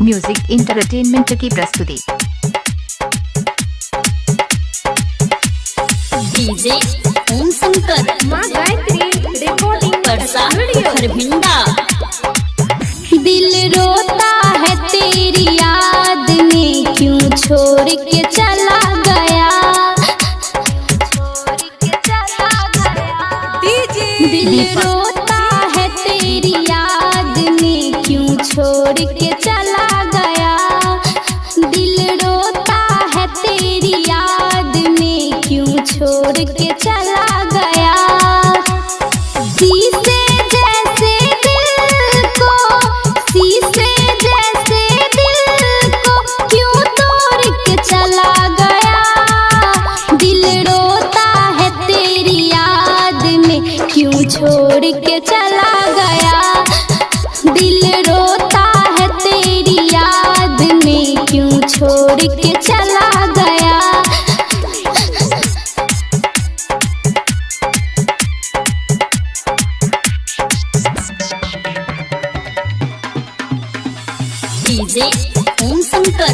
Music entertainment की प्रस्तुति। DJ ओम शंकर माँ गायत्री रिकॉर्डिंग परसा खरभिंडा। दिल रोता है तेरी याद में, क्यों छोड़ के चला गया। दिल रोता है तेरी याद में, क्यों छोड़ के चला गया। दिल रोता है तेरी याद में, क्यों छोड़ के चला गया। शीशे जैसे दिल को, शीशे जैसे दिल को क्यों तोड़ के चला गया। दिल रोता है तेरी याद में, क्यों छोड़ के चला गया। दिल रोता है तेरी याद में, क्यों छोड़ के चला गया। डीजे ओम शंकर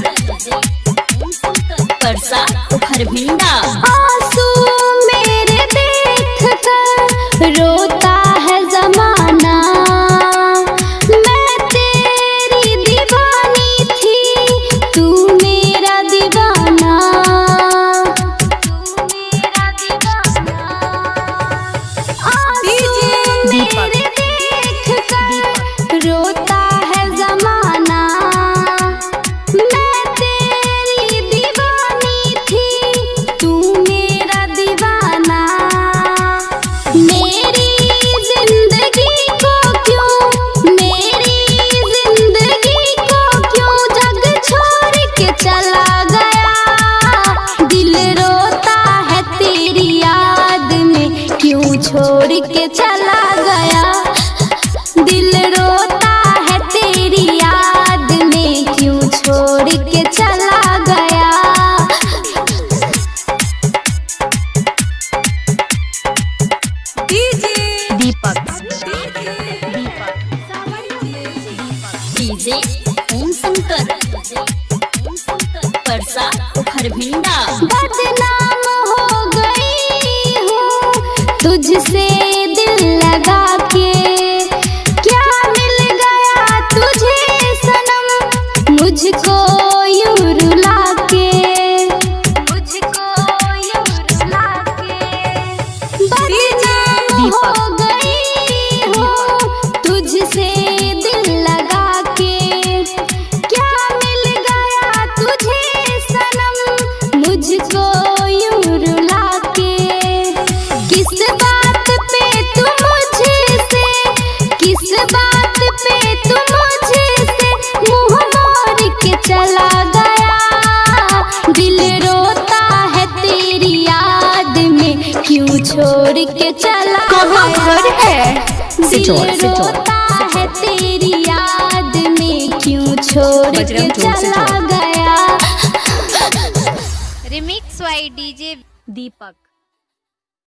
परसा खरभिंडा। आंसू मेरे देख कर रोता है जमाना। मैं तेरी दीवानी थी, तू मेरा दीवाना। आंसू मेरे देख कर रोता है जमाना। मैं तेरी दीवानी थी, तू मेरा दीवाना। मेरी जिंदगी को क्यों, मेरी जिंदगी को क्यों जग छोड़ के चला गया। दिल रोता है तेरी याद में, क्यों छोड़ के चला गया। दिल रोता है तेरी याद में, क्यों छोड़ के चला गया। दीपक डीजे ओम शंकर परसा खरभिंडा। बदनाम हो गई हूँ तुझसे दिल लगा के। क्या मिल गया तुझे सनम, मुझको यूं रुला के। मुझको यूं रुला के। बदनाम हो गई हूँ तुझसे दिल लगा के। क्या मिल गया तुझे सनम, मुझको यूं रुला के। किस बात पे तू मुझसे, किस बात पे तू मुझसे मुंह मोड़ के चला गया। दिल रोता है तेरी याद में, क्यों छोड़ के चला गया। दिल रोता है तेरी याद में, क्यों छोड़ के चला गया। Remix by DJ Deepak.